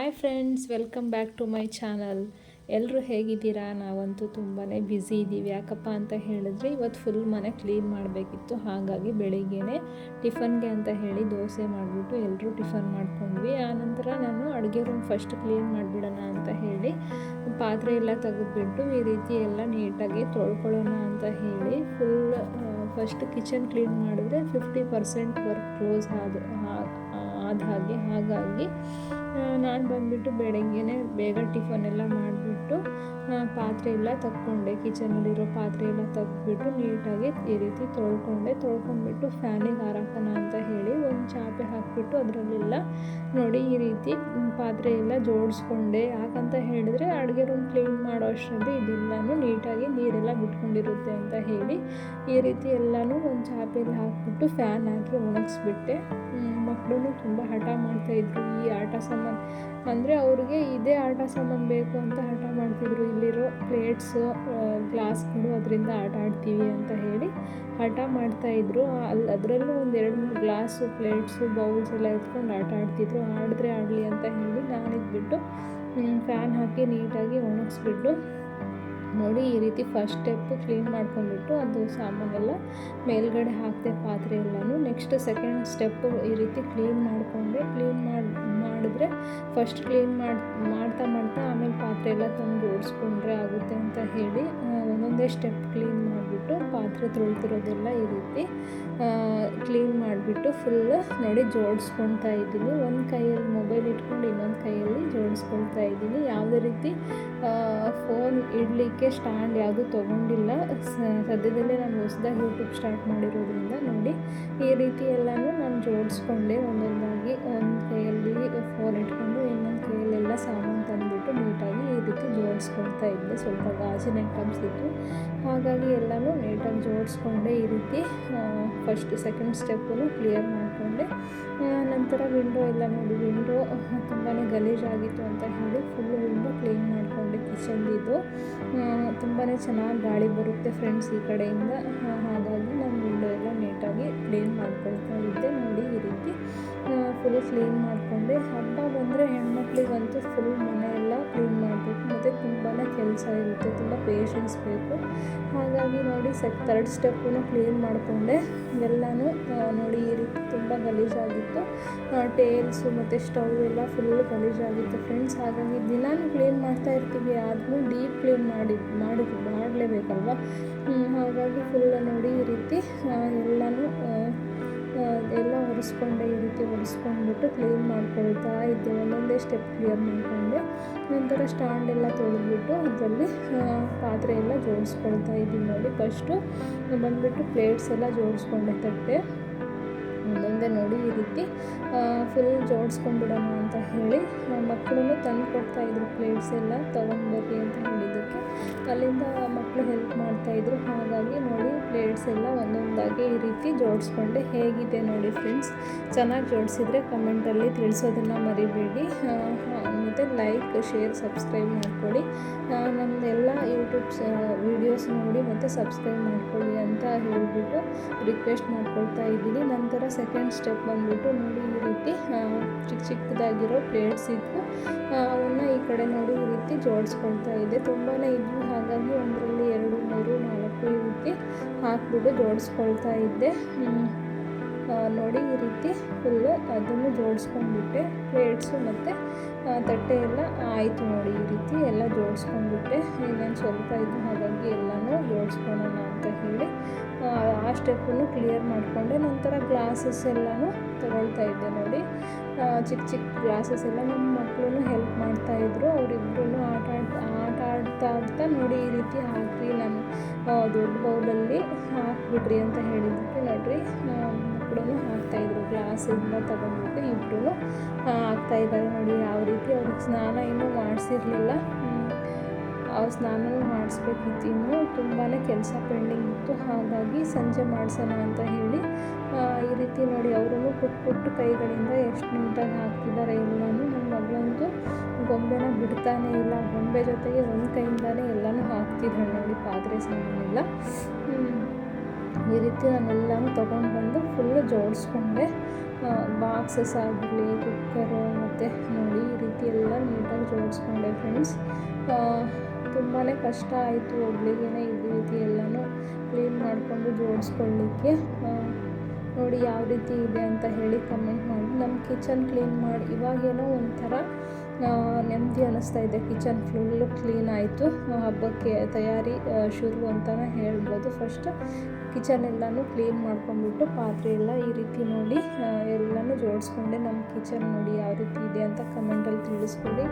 Hi friends, welcome back to my channel. ಎಲ್ಲರೂ ಹೇಗಿದ್ದೀರಾ? ನಾವಂತೂ ತುಂಬಾ ಬ್ಯುಸಿ ಇದ್ದೀವಿ. ಯಾಕಪ್ಪ ಅಂತ ಹೇಳಿದ್ರೆ ಇವತ್ತು ಫುಲ್ ಮನೆ ಕ್ಲೀನ್ ಮಾಡಬೇಕಿತ್ತು. ಹಾಗಾಗಿ ಬೆಳಿಗ್ಗೆನೇ ಟಿಫನ್ಗೆ ಅಂತ ಹೇಳಿ ದೋಸೆ ಮಾಡಿಬಿಟ್ಟು ಎಲ್ಲರೂ ಟಿಫನ್ ಮಾಡ್ಕೊಂಡ್ವಿ. ಆನಂತರ ನಾನು ಅಡುಗೆ ರೂಮ್ ಫಸ್ಟ್ ಕ್ಲೀನ್ ಮಾಡಿಬಿಡೋಣ ಅಂತ ಹೇಳಿ ಪಾತ್ರೆ ಎಲ್ಲ ತೆಗೆದುಬಿಟ್ಟು ಈ ರೀತಿ ಎಲ್ಲ ನೀಟಾಗಿ ತೊಳ್ಕೊಳ್ಳೋಣ ಅಂತ ಹೇಳಿ ಫಸ್ಟ್ ಕಿಚನ್ ಕ್ಲೀನ್ ಮಾಡಿದ್ರೆ 50% ವರ್ಕ್ ಕ್ಲೋಸ್ ಆದ ಹಾಗಾಗಿ ನಾನು ಬಂದುಬಿಟ್ಟು ಬೆಳಗ್ಗೆನೇ ಬೇಗ ಟಿಫನ್ ಎಲ್ಲ ಮಾಡಿಬಿಟ್ಟು ಪಾತ್ರೆ ಎಲ್ಲ ತಕ್ಕೊಂಡೆ. ಕಿಚನಲ್ಲಿರೋ ಪಾತ್ರೆ ಎಲ್ಲ ತೆಗೆದ್ಬಿಟ್ಟು ನೀಟಾಗಿ ಈ ರೀತಿ ತೊಳ್ಕೊಂಡ್ಬಿಟ್ಟು ಫ್ಯಾನಿಗೆ ಹಾರಾಕೋಣ ಅಂತ ಹೇಳಿ ಒಂದು ಚಾಪೆ ಹಾಕಿಬಿಟ್ಟು ಅದರಲ್ಲೆಲ್ಲ ನೋಡಿ ಈ ರೀತಿ ಪಾತ್ರೆ ಎಲ್ಲ ಜೋಡಿಸ್ಕೊಂಡೆ. ಯಾಕಂತ ಹೇಳಿದ್ರೆ ಅಡುಗೆ ರೂಮ್ ಕ್ಲೀನ್ ಮಾಡೋ ಅಷ್ಟರಲ್ಲಿ ಇದೆಲ್ಲನೂ ನೀಟಾಗಿ ನೀರೆಲ್ಲ ಬಿಟ್ಕೊಂಡಿರುತ್ತೆ ಅಂತ ಹೇಳಿ ಈ ರೀತಿ ಎಲ್ಲನೂ ಒಂದು ಚಾಪೆಯಲ್ಲಿ ಹಾಕಿಬಿಟ್ಟು ಫ್ಯಾನ್ ಹಾಕಿ ಒಣಗಿಸ್ಬಿಟ್ಟೆ. ಮಕ್ಕಳು ತುಂಬ ಹಠ ಮಾಡ್ತಾಯಿದ್ರು ಈ ಆಟ ಸಾಮಾನು ಅಂದರೆ ಅವ್ರಿಗೆ ಇದೇ ಆಟ ಸಾಮಾನು ಬೇಕು ಅಂತ ಹಠ ಮಾಡ್ತಿದ್ರು. ಇಲ್ಲಿರೋ ಪ್ಲೇಟ್ಸು ಗ್ಲಾಸ್ಗಳು ಅದರಿಂದ ಆಟ ಆಡ್ತೀವಿ ಅಂತ ಹೇಳಿ ಹಠ ಮಾಡ್ತಾಯಿದ್ರು. ಅದರಲ್ಲೂ ಒಂದು 2-3 ಗ್ಲಾಸು ಪ್ಲೇಟ್ಸು ಬೌಲ್ಸ್ ಎಲ್ಲ ಎತ್ಕೊಂಡು ಆಟ ಆಡ್ತಿದ್ರು. ಆಡಲಿ ಅಂತ ಹೇಳಿ ನಾನಿದ್ಬಿಟ್ಟು ಫ್ಯಾನ್ ಹಾಕಿ ನೀಟಾಗಿ ಒಣಗಿಸ್ಬಿಟ್ಟು ನೋಡಿ ಈ ರೀತಿ ಫಸ್ಟ್ ಸ್ಟೆಪ್ಪು ಕ್ಲೀನ್ ಮಾಡ್ಕೊಂಡ್ಬಿಟ್ಟು ಅದು ಸಾಮಾನೆಲ್ಲ ಮೇಲ್ಗಡೆ ಹಾಕಿದೆ ಪಾತ್ರೆ ಎಲ್ಲನೂ. ನೆಕ್ಸ್ಟ್ ಸೆಕೆಂಡ್ ಸ್ಟೆಪ್ಪು ಈ ರೀತಿ ಕ್ಲೀನ್ ಮಾಡಿದ್ರೆ ಫಸ್ಟ್ ಕ್ಲೀನ್ ಮಾಡ್ತಾ ಆಮೇಲೆ ಪಾತ್ರೆ ಎಲ್ಲ ತಂದು ಜೋಡಿಸ್ಕೊಂಡ್ರೆ ಆಗುತ್ತೆ ಅಂತ ಹೇಳಿ ಒಂದೊಂದೇ ಸ್ಟೆಪ್ ಕ್ಲೀನ್ ಮಾಡಿಬಿಟ್ಟು ಪಾತ್ರೆ ತೊಳ್ತಿರೋದೆಲ್ಲ ಈ ರೀತಿ ಕ್ಲೀನ್ ಮಾಡಿಬಿಟ್ಟು ಫುಲ್ ನೋಡಿ ಜೋಡಿಸ್ಕೊಳ್ತಾ ಇದ್ದೀನಿ. ಒಂದು ಕೈಯಲ್ಲಿ ಮೊಬೈಲ್ ಇಟ್ಕೊಂಡು ಇನ್ನೊಂದು ಕೈಯಲ್ಲಿ ಜೋಡಿಸ್ಕೊಳ್ತಾ ಇದ್ದೀನಿ. ಯಾವುದೇ ರೀತಿ ಫೋನ್ ಇಡಲಿಕ್ಕೆ ಸ್ಟ್ಯಾಂಡ್ ಯಾವುದು ತೊಗೊಂಡಿಲ್ಲ. ಸದ್ಯದಲ್ಲೇ ನಾನು ಹೊಸದಾಗಿ ಯೂಟ್ಯೂಬ್ ಸ್ಟಾರ್ಟ್ ಮಾಡಿರೋದ್ರಿಂದ ನೋಡಿ ಈ ರೀತಿ ಎಲ್ಲನೂ ನಾನು ಜೋಡಿಸ್ಕೊಂಡೆ ಒಂದೊಂದಾಗಿ. ಒಂದು ಕೈಯಲ್ಲಿ ಫೋನ್ ಇಟ್ಕೊಂಡು ಇನ್ನೊಂದು ಕೈಯಲ್ಲೆಲ್ಲ ಸಾಮಾನು ತಂದುಬಿಟ್ಟು ನೀಟಾಗಿ ಈ ರೀತಿ ಜೋಡಿಸ್ಕೊಳ್ತಾ ಇದ್ದೆ. ಸ್ವಲ್ಪ ಗಾಜಿನ ಐಟಮ್ಸ್ ಇತ್ತು, ಹಾಗಾಗಿ ಎಲ್ಲನೂ ನೀಟಾಗಿ ಜೋಡಿಸ್ಕೊಂಡೆ. ಈ ರೀತಿ ಫಸ್ಟ್ ಸೆಕೆಂಡ್ ಸ್ಟೆಪ್ಪನ್ನು ಕ್ಲಿಯರ್ ಮಾಡಿಕೊಂಡೆ. ನಂತರ ವಿಂಡೋ ಎಲ್ಲ ನೋಡಿ, ವಿಂಡೋ ತುಂಬಾ ಗಲೀಜಾಗಿತ್ತು ಅಂತ ಹೇಳಿ ಫುಲ್ ವಿಂಡೋ ಕ್ಲೀನ್ ಮಾಡಿಕೊಂಡೆ. ಕಿಚನ್ದಿದ್ದು ತುಂಬಾ ಚೆನ್ನಾಗಿ ಗಾಳಿ ಬರುತ್ತೆ ಫ್ರೆಂಡ್ಸ್ ಈ ಕಡೆಯಿಂದ, ಹಾಗಾಗಿ ನಾನು ವಿಂಡೋ ಎಲ್ಲ ನೀಟಾಗಿ ಕ್ಲೀನ್ ಮಾಡ್ಕೊಳ್ತಾ ಇದ್ದೆ. ನೋಡಿ ಈ ರೀತಿ ಫುಲ್ ಕ್ಲೀನ್ ಮಾಡಿಕೊಂಡೆ. ಹಬ್ಬ ಬಂದರೆ ಹೆಣ್ಮಕ್ಳಿಗಂತೂ ಫುಲ್ ಮನೆಯೆಲ್ಲ ಕ್ಲೀನ್ ಮಾಡಬೇಕು, ಮತ್ತು ತುಂಬಾ ಕೆಲಸ ಇರುತ್ತೆ, ತುಂಬ ಪೇಷನ್ಸ್ ಬೇಕು. ಹಾಗಾಗಿ ನೋಡಿ ಥರ್ಡ್ ಸ್ಟೆಪ್ಪನ್ನು ಕ್ಲೀನ್ ಮಾಡಿಕೊಂಡೆ. ಎಲ್ಲನೂ ನೋಡಿ ಈ ರೀತಿ ತುಂಬ ಗಲೀಜಾಗಿತ್ತು. ಟೇಲ್ಸು ಮತ್ತು ಸ್ಟವ್ ಎಲ್ಲ ಫುಲ್ ಗಲೀಜಾಗಿತ್ತು ಫ್ರೆಂಡ್ಸ್. ಹಾಗಾಗಿ ದಿನಾನು ಕ್ಲೀನ್ ಮಾಡ್ತಾ ಇರ್ತೀವಿ, ಆದ್ರೂ ಡೀಪ್ ಕ್ಲೀನ್ ಮಾಡಲೇಬೇಕಲ್ವ. ಹಾಗಾಗಿ ಫುಲ್ ನೋಡಿ ಈ ರೀತಿ ಎಲ್ಲನೂ ಎಲ್ಲ ಒರೆಸ್ಕೊಂಡೆ. ಈ ರೀತಿ ಒರೆಸ್ಕೊಂಡ್ಬಿಟ್ಟು ಕ್ಲೀನ್ ಮಾಡ್ಕೊಳ್ತಾ ಇದ್ದೆ. ಒಂದೊಂದೇ ಸ್ಟೆಪ್ ಕ್ಲಿಯರ್ ಮಾಡಿಕೊಂಡೆ. ನಂತರ ಸ್ಟ್ಯಾಂಡ್ ಎಲ್ಲ ತೊಳೆದ್ಬಿಟ್ಟು ಅದರಲ್ಲಿ ಪಾತ್ರೆ ಎಲ್ಲ ಜೋಡಿಸ್ಕೊಳ್ತಾ ಇದ್ದೀನಿ. ನೋಡಿ ಫಸ್ಟು ಬಂದುಬಿಟ್ಟು ಪ್ಲೇಟ್ಸ್ ಎಲ್ಲ ಜೋಡಿಸ್ಕೊಂಡೆ, ತಟ್ಟೆ ಒಂದೊಂದೇ ನೋಡಿ ಈ ರೀತಿ ಫುಲ್ ಜೋಡಿಸ್ಕೊಂಡ್ಬಿಡೋಣ ಅಂತ ಹೇಳಿ ಮಕ್ಕಳು ತಂದು ಕೊಡ್ತಾಯಿದ್ರು. ಪ್ಲೇಟ್ಸ್ ಎಲ್ಲ ತೊಗೊಂಡ್ಬರ್ರಿ ಅಂತ ಹೇಳಿದ್ದಕ್ಕೆ ಅಲ್ಲಿಂದ ಮಕ್ಕಳು ಹೆಲ್ಪ್ ಮಾಡ್ತಾಯಿದ್ರು. ಹಾಗಾಗಿ ನೋಡಿ ಪ್ಲೇಟ್ಸ್ ಎಲ್ಲ ಒಂದೊಂದಾಗಿ ಈ ರೀತಿ ಜೋಡಿಸ್ಕೊಂಡೆ. ಹೇಗಿದೆ ನೋಡಿ ಫ್ರೆಂಡ್ಸ್, ಚೆನ್ನಾಗಿ ಜೋಡಿಸಿದ್ರೆ ಕಮೆಂಟಲ್ಲಿ ತಿಳಿಸೋದನ್ನು ಮರಿಬೇಡಿ. ಮತ್ತು ಲೈಕ್, ಶೇರ್, ಸಬ್ಸ್ಕ್ರೈಬ್ ಮಾಡ್ಕೊಳ್ಳಿ. ನಮ್ಮದೆಲ್ಲ ಯೂಟ್ಯೂಬ್ ವೀಡಿಯೋಸ್ ನೋಡಿ ಮತ್ತು ಸಬ್ಸ್ಕ್ರೈಬ್ ಮಾಡ್ಕೊಳ್ಳಿ ಅಂತ ಹೇಳಿಬಿಟ್ಟು ರಿಕ್ವೆಸ್ಟ್ ಮಾಡ್ಕೊಳ್ತಾ ಇದ್ದೀನಿ. ನಂತರ ಸೆಕೆಂಡ್ ಸ್ಟೆಪ್ ಬಂದುಬಿಟ್ಟು ನೋಡಿ ಈ ರೀತಿ ಚಿಕ್ಕದಾಗಿರೋ ಪ್ಲೇಟ್ಸ್ ಇತ್ತು, ಅವನ್ನ ಈ ಕಡೆ ನೋಡಿ ಈ ರೀತಿ ಜೋಡಿಸ್ಕೊಳ್ತಾ ಇದ್ದೆ. ತುಂಬಾ ಇದ್ವು, ಹಾಗಾಗಿ ಒಂದರಲ್ಲಿ 2, 3, 4 ಈ ರೀತಿ ಹಾಕ್ಬಿಟ್ಟು ಜೋಡಿಸ್ಕೊಳ್ತಾ ಇದ್ದೆ. ನೋಡಿ ಈ ರೀತಿ ಫುಲ್ಲು ಅದನ್ನು ಜೋಡಿಸ್ಕೊಂಡ್ಬಿಟ್ಟೆ. ಪ್ಲೇಟ್ಸು ಮತ್ತು ತಟ್ಟೆ ಎಲ್ಲ ಆಯಿತು ನೋಡಿ ಈ ರೀತಿ ಎಲ್ಲ ಜೋಡಿಸ್ಕೊಂಡ್ಬಿಟ್ಟೆ. ಇನ್ನೊಂದು ಸ್ವಲ್ಪ ಇದ್ದು, ಹಾಗಾಗಿ ಎಲ್ಲನೂ ಜೋಡಿಸ್ಕೊಳ್ಳೋಣ ಅಂತ ಹೇಳಿ ಆ ಸ್ಟೆಪ್ಪನ್ನು ಕ್ಲಿಯರ್ ಮಾಡಿಕೊಂಡೆ. ನಂತರ ಗ್ಲಾಸಸ್ ಎಲ್ಲನೂ ತೊಗೊಳ್ತಾ ಇದ್ದೆ. ನೋಡಿ ಚಿಕ್ಕ ಗ್ಲಾಸಸ್ ಎಲ್ಲ ನಮ್ಮ ಮಕ್ಕಳು ಹೆಲ್ಪ್ ಮಾಡ್ತಾಯಿದ್ರು. ಅವರಿಬ್ಬರೂ ಆಟ ಆಡ್ತಾ ನೋಡಿ ಈ ರೀತಿ ಹಾಕಿ ನಾನು ದೊಡ್ಡ ಬೌಲಲ್ಲಿ ಹಾಕಿಬಿಡ್ರಿ ಅಂತ ಹೇಳಿದ್ದಕ್ಕೆ ನೋಡಿರಿ ಮಕ್ಕಳು ಹಾಕ್ತಾಯಿದ್ರು. ಗ್ಲಾಸಿಂದ ತಗೊಂಡ್ಬಿಟ್ಟು ಇಬ್ಬರು ಹಾಕ್ತಾಯಿದ್ದಾರೆ. ನೋಡಿ ಯಾವ ರೀತಿ ಅವ್ರಿಗೆ ಸ್ನಾನ ಇನ್ನೂ ಮಾಡಿಸಿರಲಿಲ್ಲ, ಸ್ನಾನನೂ ಮಾಡಿಸ್ಬೇಕಿತ್ತು. ಇನ್ನೂ ತುಂಬಾ ಕೆಲಸ ಪೆಂಡಿಂಗ್ ಇತ್ತು, ಹಾಗಾಗಿ ಸಂಜೆ ಮಾಡಿಸೋಣ ಅಂತ ಹೇಳಿ ಈ ರೀತಿ ನೋಡಿ ಅವರು ಪುಟ್ಟು ಕೈಗಳಿಂದ ಎಷ್ಟು ನೀಟಾಗಿ ಹಾಕ್ತಿದ್ದಾರೆ ಎಲ್ಲನೂ. ನನ್ನ ಮಗಳಂತೂ ಗೊಂಬೆನ ಬಿಡ್ತಾನೇ ಇಲ್ಲ, ಗೊಂಬೆ ಜೊತೆಗೆ ಒಂದು ಕೈಯಿಂದಾನೇ ಎಲ್ಲನೂ ಹಾಕ್ತಿದ್ದಾಳೆ ನೋಡಿ ಪಾತ್ರೆ ಸಾಮಾನೆಲ್ಲ. ಈ ರೀತಿ ನಾನೆಲ್ಲನೂ ತೊಗೊಂಡು ಬಂದು ಫುಲ್ಲು ಜೋಡಿಸ್ಕೊಂಡೆ. ಬಾಕ್ಸಸ್ ಆಗಲಿ, ಕುಕ್ಕರು, ಮತ್ತು ನೋಡಿ ಈ ರೀತಿ ಎಲ್ಲ ಜೋಡಿಸ್ಕೊಂಡೆ ಫ್ರೆಂಡ್ಸ್. ತುಂಬಾ ಕಷ್ಟ ಆಯಿತು ಒಬ್ಳಿಗೇ ಈ ರೀತಿ ಎಲ್ಲನೂ ಕ್ಲೀನ್ ಮಾಡಿಕೊಂಡು ಜೋಡಿಸ್ಕೊಳ್ಳಿಕ್ಕೆ. ನೋಡಿ ಯಾವ ರೀತಿ ಇದೆ ಅಂತ ಹೇಳಿ ಕಮೆಂಟ್ ಮಾಡಿ. ನಮ್ಮ ಕಿಚನ್ ಕ್ಲೀನ್ ಮಾಡಿ ಇವಾಗೇನೋ ಒಂಥರ ನೆಮ್ಮದಿ ಅನ್ನಿಸ್ತಾ ಇದೆ. ಕಿಚನ್ ಫುಲ್ಲು ಕ್ಲೀನ್ ಆಯಿತು. ಹಬ್ಬಕ್ಕೆ ತಯಾರಿ ಶುರು ಅಂತಲೇ ಹೇಳ್ಬೋದು. ಫಸ್ಟ್ ಕಿಚನ್ ಎಲ್ಲನೂ ಕ್ಲೀನ್ ಮಾಡ್ಕೊಂಡ್ಬಿಟ್ಟು ಪಾತ್ರೆ ಎಲ್ಲ ಈ ರೀತಿ ನೋಡಿ ಎಲ್ಲನೂ ಜೋಡಿಸ್ಕೊಂಡೆ. ನಮ್ಮ ಕಿಚನ್ ನೋಡಿ ಯಾವ ರೀತಿ ಇದೆ ಅಂತ ಕಮೆಂಟಲ್ಲಿ ತಿಳಿಸ್ಕೊಡಿ.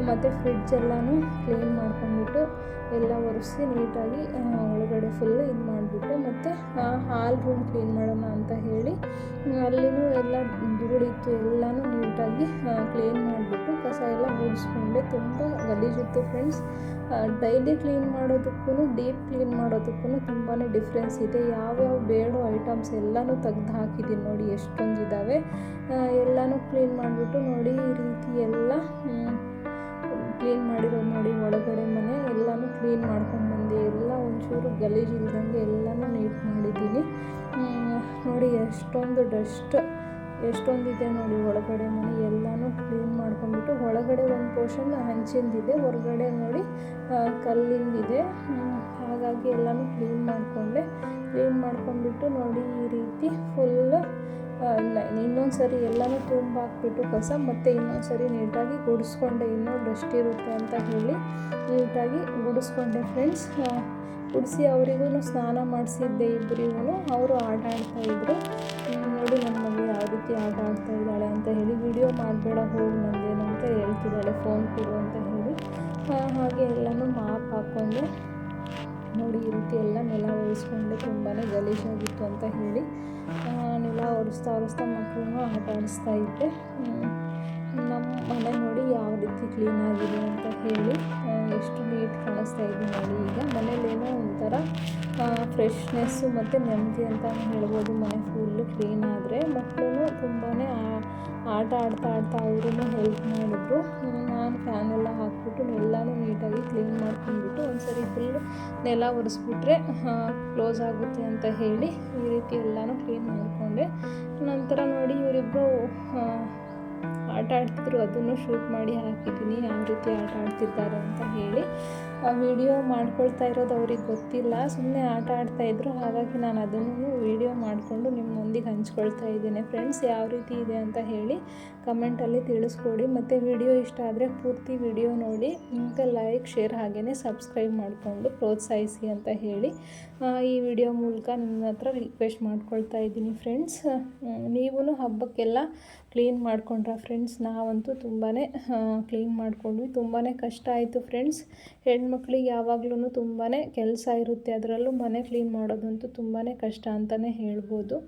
ಮತ್ತು ಫ್ರಿಡ್ಜ್ ಎಲ್ಲನೂ ಕ್ಲೀನ್ ಮಾಡ್ಕೊಂಡ್ಬಿಟ್ಟು ಎಲ್ಲ ಒರೆಸಿ ನೀಟಾಗಿ ಒಳಗಡೆ ಫುಲ್ಲು ಇದು ಮಾಡಿಬಿಟ್ಟು, ಮತ್ತು ಹಾಲ್ ರೂಮ್ ಕ್ಲೀನ್ ಮಾಡೋಣ ಅಂತ ಹೇಳಿ ಅಲ್ಲಿನೂ ಎಲ್ಲ ಧೂಳಿತ್ತು ಎಲ್ಲನೂ ನೀಟಾಗಿ ಕ್ಲೀನ್ ಮಾಡಿಬಿಟ್ಟು ಕಸ ಎಲ್ಲ ಗುಡಿಸ್ಕೊಂಡೆ. ತುಂಬ ಗಲೀಜಿತ್ತು ಫ್ರೆಂಡ್ಸ್. ಡೈಲಿ ಕ್ಲೀನ್ ಮಾಡೋದಕ್ಕೂ ಡೀಪ್ ಕ್ಲೀನ್ ಮಾಡೋದಕ್ಕೂ ತುಂಬಾ ಡಿಫ್ರೆನ್ಸ್ ಇದೆ. ಯಾವ್ಯಾವ ಬೇಡೋ ಐಟಮ್ಸ್ ಎಲ್ಲನೂ ತೆಗ್ದು ಹಾಕಿದ್ದೀನಿ ನೋಡಿ, ಎಷ್ಟೊಂದಿದ್ದಾವೆ. ಎಲ್ಲನೂ ಕ್ಲೀನ್ ಮಾಡಿಬಿಟ್ಟು ನೋಡಿ ಈ ರೀತಿ ಎಲ್ಲ ಕ್ಲೀನ್ ಮಾಡಿರೋದು ನೋಡಿ. ಒಳಗಡೆ ಮನೆ ಎಲ್ಲನೂ ಕ್ಲೀನ್ ಮಾಡ್ಕೊಂಡ್ಬಂದೆ. ಎಲ್ಲ ಒಂಚೂರು ಗಲೀಜು ಇಲ್ದಂಗೆ ಎಲ್ಲನೂ ನೀಟ್ ಮಾಡಿದ್ದೀನಿ ನೋಡಿ. ಎಷ್ಟೊಂದು ಡಸ್ಟ್ ಎಷ್ಟೊಂದಿದೆ ನೋಡಿ ಒಳಗಡೆ ಮನೆ. ಎಲ್ಲನೂ ಕ್ಲೀನ್ ಮಾಡ್ಕೊಂಡ್ಬಿಟ್ಟು ಒಳಗಡೆ ಒಂದು ಪೋರ್ಷನ್ ಹಂಚಿಂದಿದೆ, ಹೊರಗಡೆ ನೋಡಿ ಕಲ್ಲಿಂದಿದೆ. ಹಾಗಾಗಿ ಎಲ್ಲನೂ ಕ್ಲೀನ್ ಮಾಡಿಕೊಂಡೆ. ಕ್ಲೀನ್ ಮಾಡ್ಕೊಂಡ್ಬಿಟ್ಟು ನೋಡಿ ಈ ರೀತಿ ಫುಲ್ಲು ಇನ್ನೊಂದು ಸರಿ ಎಲ್ಲನೂ ಹಾಕ್ಬಿಟ್ಟು ಕಸ ಮತ್ತು ಇನ್ನೊಂದು ಸರಿ ನೀಟಾಗಿ ಗುಡಿಸ್ಕೊಂಡೆ. ಇನ್ನೂ ಡಸ್ಟ್ ಇರುತ್ತೆ ಅಂತ ಹೇಳಿ ನೀಟಾಗಿ ಗುಡಿಸ್ಕೊಂಡೆ ಫ್ರೆಂಡ್ಸ್. ಗುಡಿಸಿ ಅವರಿಗೂ ಸ್ನಾನ ಮಾಡಿಸಿದ್ದೆ ಇಬ್ಬರಿಗೂ. ಅವರು ಆಟ ಆಡ್ತಾಯಿದ್ರು ನೋಡಿ. ನನ್ನ ಮಗಳು ಯಾವ ರೀತಿ ಆಟ ಆಡ್ತಾ ಇದ್ದಾಳೆ ಅಂತ ಹೇಳಿ, ವಿಡಿಯೋ ಮಾಡಬೇಡ ಹೋಗಿ ನಂದೇನು ಅಂತ ಹೇಳ್ತಿದ್ದಾಳೆ, ಫೋನ್ ಕೊಡು ಅಂತ ಹೇಳಿ. ಹಾಗೆ ಎಲ್ಲನೂ ಮಾಪ್ ಹಾಕ್ಕೊಂಡೆ ನೋಡಿ. ಈ ರೀತಿ ಎಲ್ಲ ನೆಲ ಒರೆಸ್ಕೊಂಡೆ. ತುಂಬಾ ಗಲೀಜಾಗಿತ್ತು ಅಂತ ಹೇಳಿ ನೆಲ ಒರೆಸ್ತಾ ಮಕ್ಕಳನ್ನು ಆಟ ಆಡಿಸ್ತಾ ಇದ್ದೆ. ನಮ್ಮ ಮನೆ ನೋಡಿ ಯಾವ ರೀತಿ ಕ್ಲೀನಾಗಿದೆ ಅಂತ ಹೇಳಿ, ಎಷ್ಟು ನೀಟ್ ಕಾಣಿಸ್ತಾ ಇದೆ ನೋಡಿ. ಈಗ ಮನೇಲೇನೋ ಒಂಥರ ಫ್ರೆಶ್ನೆಸ್ಸು ಮತ್ತು ನೆಮ್ಮದಿ ಅಂತ ಹೇಳ್ಬೋದು. ಮನೆ ಫುಲ್ಲು ಕ್ಲೀನ್ ಆದರೆ ಮಕ್ಕಳು ತುಂಬಾ ಆಟ ಆಡ್ತಾ ಅವರೂ ಹೆಲ್ಪ್ ಮಾಡಿದ್ರು. ನಾನು ಫ್ಯಾನೆಲ್ಲ ಹಾಕ್ಬಿಟ್ಟು ಎಲ್ಲನೂ ನೀಟಾಗಿ ಕ್ಲೀನ್ ಮಾಡ್ಕೊಂಡ್ಬಿಟ್ಟು ಒಂದು ಸರಿ ಫುಲ್ಲು ನೆಲ ಒರೆಸ್ಬಿಟ್ರೆ ಕ್ಲೋಸ್ ಆಗುತ್ತೆ ಅಂತ ಹೇಳಿ ಈ ರೀತಿ ಎಲ್ಲನೂ ಕ್ಲೀನ್ ಮಾಡಿಕೊಂಡೆ. ನಂತರ ನೋಡಿ ಇವರಿಬ್ಬರು ಆಟ ಆಡ್ತಿದ್ರು, ಅದನ್ನು ಶೂಟ್ ಮಾಡಿ ಹಾಕಿದ್ದೀನಿ ಯಾವ ರೀತಿ ಆಟ ಆಡ್ತಿದ್ದಾರೆ ಅಂತ ಹೇಳಿ. ವಿಡಿಯೋ ಮಾಡ್ಕೊಳ್ತಾ ಇರೋದು ಅವ್ರಿಗೆ ಗೊತ್ತಿಲ್ಲ, ಸುಮ್ಮನೆ ಆಟ ಆಡ್ತಾಯಿದ್ರು. ಹಾಗಾಗಿ ನಾನು ಅದನ್ನು ವಿಡಿಯೋ ಮಾಡಿಕೊಂಡು ನಿಮ್ಮೊಂದಿಗೆ ಹಂಚ್ಕೊಳ್ತಾ ಇದ್ದೀನಿ ಫ್ರೆಂಡ್ಸ್. ಯಾವ ರೀತಿ ಇದೆ ಅಂತ ಹೇಳಿ ಕಮೆಂಟಲ್ಲಿ ತಿಳಿಸ್ಕೊಡಿ. ಮತ್ತು ವಿಡಿಯೋ ಇಷ್ಟ ಆದರೆ ಪೂರ್ತಿ ವಿಡಿಯೋ ನೋಡಿ, ಮತ್ತು ಲೈಕ್ ಶೇರ್ ಹಾಗೆಯೇ ಸಬ್ಸ್ಕ್ರೈಬ್ ಮಾಡಿಕೊಂಡು ಪ್ರೋತ್ಸಾಹಿಸಿ ಅಂತ ಹೇಳಿ ಈ ವಿಡಿಯೋ ಮೂಲಕ ನಿಮ್ಮ ಹತ್ರ ರಿಕ್ವೆಸ್ಟ್ ಮಾಡ್ಕೊಳ್ತಾ ಇದ್ದೀನಿ ಫ್ರೆಂಡ್ಸ್. ನೀವೂ ಹಬ್ಬಕ್ಕೆಲ್ಲ ಕ್ಲೀನ್ ಮಾಡ್ಕೊಂಡ್ರಾ ಫ್ರೆಂಡ್ಸ್? ನಾವಂತೂ ತುಂಬಾ ಕ್ಲೀನ್ ಮಾಡ್ಕೊಂಡ್ವಿ. ತುಂಬಾ ಕಷ್ಟ ಆಯಿತು ಫ್ರೆಂಡ್ಸ್. ಹೆಣ್ಮಕ್ಳಿಗೆ ಯಾವಾಗ್ಲೂ ತುಂಬಾ ಕೆಲಸ ಇರುತ್ತೆ, ಅದರಲ್ಲೂ ಮನೆ ಕ್ಲೀನ್ ಮಾಡೋದಂತೂ ತುಂಬಾ ಕಷ್ಟ ಅಂತಲೇ ಹೇಳ್ಬೋದು.